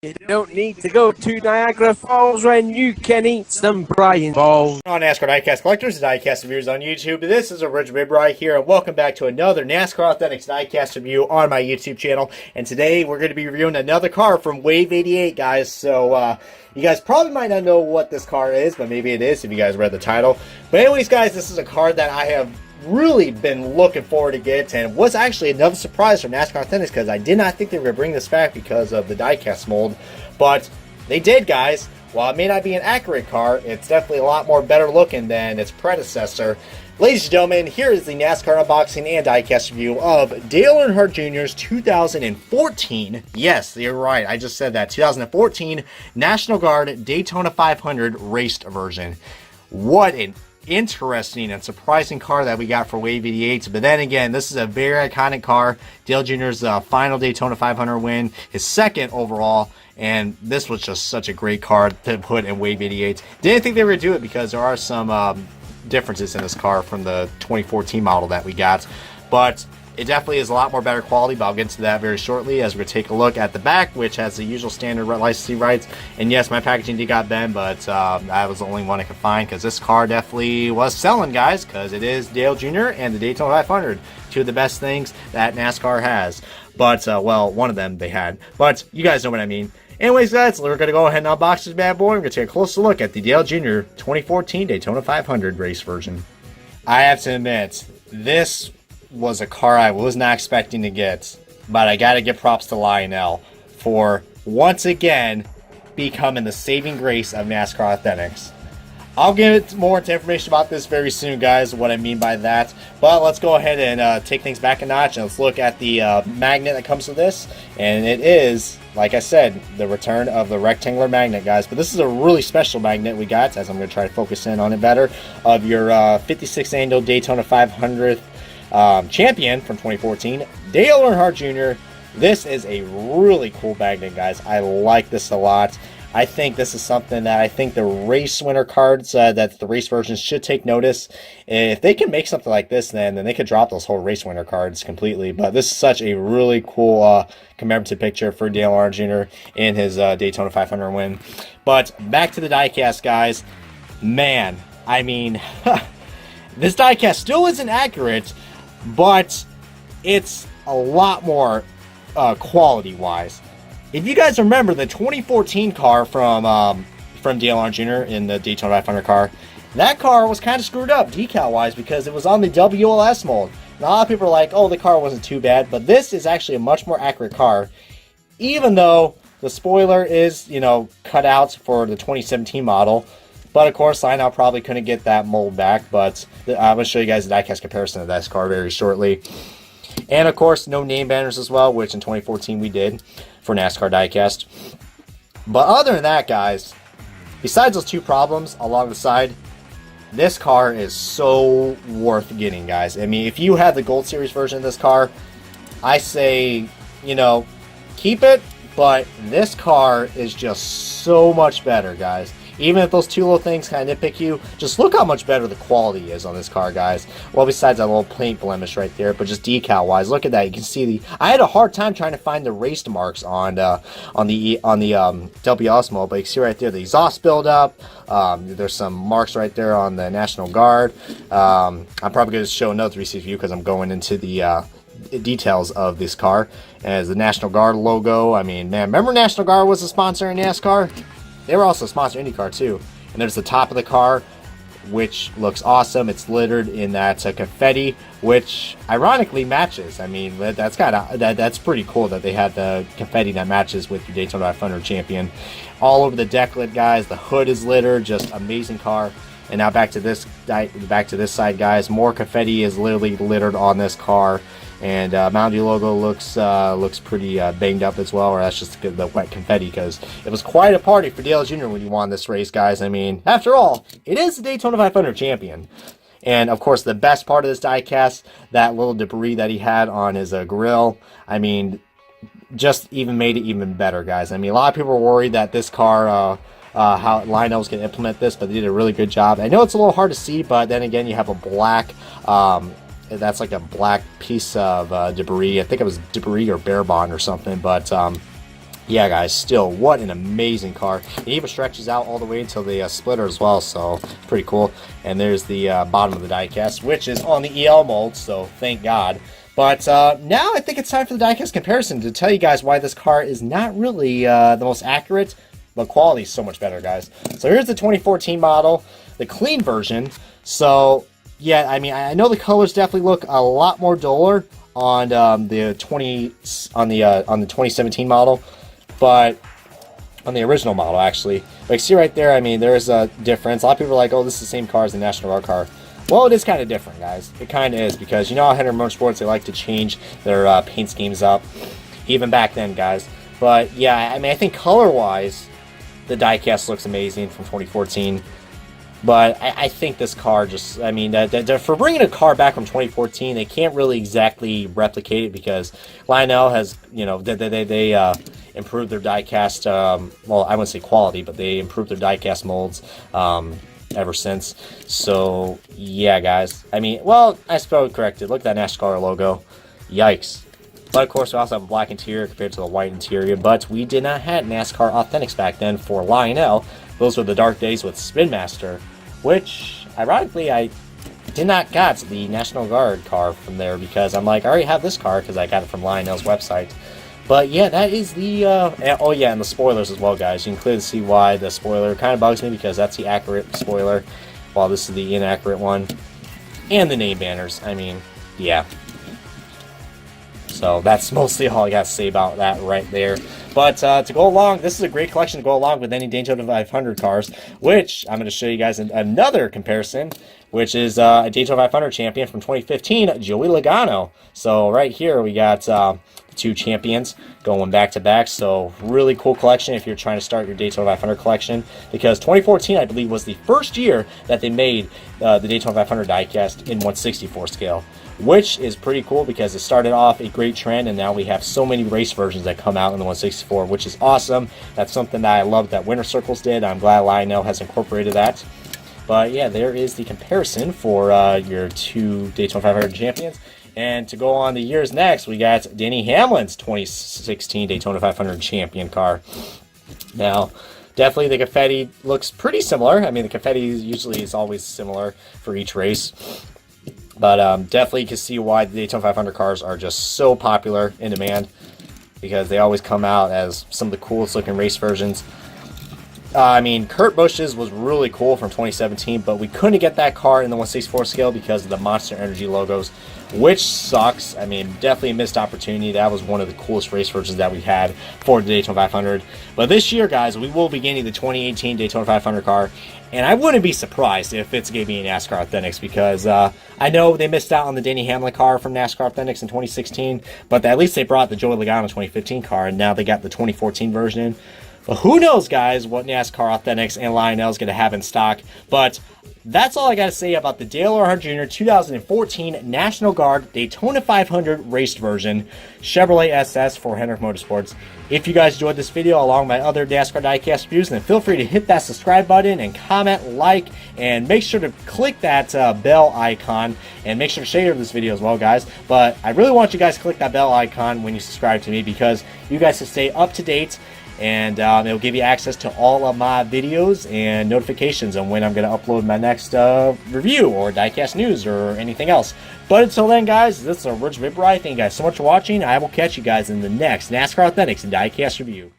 You don't need to go to Niagara Falls when you can eat some Brian Balls. On NASCAR Diecast Collectors and Diecast Reviewers on YouTube. This is Original Big Bri here, and welcome back to another NASCAR Authentics Diecast review on my YouTube channel. And today we're going to be reviewing another car from Wave 88, guys. So, you guys probably might not know what this car is, but maybe it is if you guys read the title. But anyways, guys, this is a car that I have really been looking forward to get, and was actually another surprise from NASCAR Authentics because I did not think they were going to bring this back because of the diecast mold, but they did, guys. While it may not be an accurate car, it's definitely a lot more better looking than its predecessor. Ladies and gentlemen, here is the NASCAR unboxing and diecast review of Dale Earnhardt Jr.'s 2014, yes, you're right, I just said that, 2014 National Guard Daytona 500 raced version. What an interesting and surprising car that we got for Wave 88. But then again, this is a very iconic car. Dale Jr.'s final Daytona 500 win, his second overall, and this was just such a great car to put in Wave 88. Didn't think they were going to do it because there are some differences in this car from the 2014 model that we got, but it definitely is a lot more better quality, but I'll get into that very shortly as we're going to take a look at the back, which has the usual standard licensing rights. And yes, my packaging did got bent, but that was the only one I could find because this car definitely was selling, guys, because it is Dale Jr. and the Daytona 500, two of the best things that NASCAR has. But, well, one of them they had, but you guys know what I mean. Anyways, guys, we're going to go ahead and unbox this bad boy. We're going to take a closer look at the Dale Jr. 2014 Daytona 500 race version. I have to admit, this was a car I was not expecting to get, but I gotta give props to Lionel for once again becoming the saving grace of NASCAR Authentics. I'll get more information about this very soon, guys, what I mean by that. But let's go ahead and take things back a notch and let's look at the magnet that comes with this. And it is, like I said, the return of the rectangular magnet, guys. But this is a really special magnet we got, as I'm going to try to focus in on it better, of your 56th annual Daytona 500th champion from 2014, Dale Earnhardt Jr. This is a really cool magnet, guys. I like this a lot. I think this is something that I think the race winner cards, that the race versions should take notice. If they can make something like this, then they could drop those whole race winner cards completely. But this is such a really cool commemorative picture for Dale Earnhardt Jr. in his Daytona 500 win. But back to the diecast, guys. Man, I mean, this diecast still isn't accurate, but it's a lot more quality-wise. If you guys remember the 2014 car from Dale Earnhardt Jr. in the Daytona 500 car, that car was kind of screwed up decal-wise because it was on the WLS mold. Now, a lot of people are like, oh, the car wasn't too bad, but this is actually a much more accurate car, even though the spoiler is, you know, cut out for the 2017 model. But of course, Lionel probably couldn't get that mold back, but I'm going to show you guys the diecast comparison of this car very shortly. And of course, no name banners as well, which in 2014 we did for NASCAR diecast. But other than that, guys, besides those two problems along the side, this car is so worth getting, guys. I mean, if you have the Gold Series version of this car, I say, you know, keep it, but this car is just so much better, guys. Even if those two little things kind of nitpick you, just look how much better the quality is on this car, guys. Well, besides that little paint blemish right there, but just decal-wise, look at that. You can see the. I had a hard time trying to find the race marks on the WLS mode, but you can see right there the exhaust buildup. There's some marks right there on the National Guard. I'm probably going to show another 360 view because I'm going into the details of this car. As the National Guard logo, I mean, man, remember National Guard was a sponsor in NASCAR? They were also a sponsor of IndyCar too. And there's the top of the car, which looks awesome. It's littered in that confetti, which ironically matches. I mean, that's pretty cool that they had the confetti that matches with your Daytona 500 champion. All over the deck lid, guys. The hood is littered. Just amazing car. And now back to this side, guys. More confetti is literally littered on this car. And Mountain Dew logo looks pretty banged up as well, or that's just the wet confetti, because it was quite a party for Dale Jr. when he won this race, guys. I mean, after all, it is the Daytona 500 champion. And, of course, the best part of this diecast, that little debris that he had on his grill, I mean, just even made it even better, guys. I mean, a lot of people were worried that this car, how Lionel was going to implement this, but they did a really good job. I know it's a little hard to see, but then again, you have a black that's like a black piece of debris. I think it was debris or bear bond or something, but yeah, guys, still, what an amazing car. It even stretches out all the way until the splitter as well, so pretty cool. And there's the bottom of the diecast, which is on the EL mold, so thank God. But now I think it's time for the diecast comparison to tell you guys why this car is not really the most accurate, but quality is so much better, guys. So here's the 2014 model, the clean version. So yeah, I mean, I know the colors definitely look a lot more duller on the 2017 model, but on the original model, actually, like, see right there, I mean, there's a difference. A lot of people are like, oh, this is the same car as the National Guard car. Well, it is kind of different, guys. It kind of is, because you know how Henry Motorsports, they like to change their paint schemes up, even back then, guys. But yeah, I mean, I think color-wise, the diecast looks amazing from 2014. But I think this car just, I mean, for bringing a car back from 2014, they can't really exactly replicate it, because Lionel has, you know, they improved their diecast, well, I wouldn't say quality, but they improved their diecast molds ever since. So, yeah, guys. I mean, well, I spelled corrected. Look at that NASCAR logo. Yikes. But, of course, we also have a black interior compared to the white interior, but we did not have NASCAR Authentics back then for Lionel. Those were the dark days with Spin Master, which, ironically, I did not got the National Guard car from there, because I'm like, I already have this car because I got it from Lionel's website. But yeah, that is the, oh yeah, and the spoilers as well, guys. You can clearly see why the spoiler kind of bugs me, because that's the accurate spoiler, while this is the inaccurate one. And the name banners, I mean, yeah. So that's mostly all I got to say about that right there. But to go along, this is a great collection to go along with any Daytona 500 cars, which I'm going to show you guys another comparison, which is a Daytona 500 champion from 2015, Joey Logano. So right here we got two champions going back to back. So really cool collection if you're trying to start your Daytona 500 collection, because 2014, I believe, was the first year that they made the Daytona 500 diecast in 1/64 scale, which is pretty cool, because it started off a great trend, and now we have so many race versions that come out in the 1/64, which is awesome. That's something that I love that Winter Circles did. I'm glad Lionel has incorporated that. But yeah, there is the comparison for your two Daytona 500 champions. And to go on the years next, we got Denny Hamlin's 2016 Daytona 500 champion car. Now, definitely the confetti looks pretty similar. I mean, the confetti usually is always similar for each race. But definitely you can see why the Daytona 500 cars are just so popular, in demand, because they always come out as some of the coolest looking race versions. I mean, Kurt Busch's was really cool from 2017, but we couldn't get that car in the 1/64 scale because of the Monster Energy logos, which sucks. I mean, definitely a missed opportunity. That was one of the coolest race versions that we had for the Daytona 500. But this year, guys, we will be getting the 2018 Daytona 500 car, and I wouldn't be surprised if it's going to be in NASCAR Authentics, because I know they missed out on the Denny Hamlin car from NASCAR Authentics in 2016, but at least they brought the Joey Logano 2015 car, and now they got the 2014 version in. But who knows, guys, what NASCAR Authentics and Lionel is going to have in stock. But that's all I got to say about the Dale Earnhardt Jr. 2014 National Guard Daytona 500 raced version Chevrolet SS for Hendrick Motorsports. If you guys enjoyed this video along with my other NASCAR diecast reviews, then feel free to hit that subscribe button and comment, like, and make sure to click that bell icon, and make sure to share this video as well, guys. But I really want you guys to click that bell icon when you subscribe to me, because you guys will stay up to date, and it'll give you access to all of my videos and notifications on when I'm going to upload my next review or diecast news or anything else. But until then, guys, this is Rich Vibri. Thank you guys so much for watching. I will catch you guys in the next NASCAR Authentics and diecast review.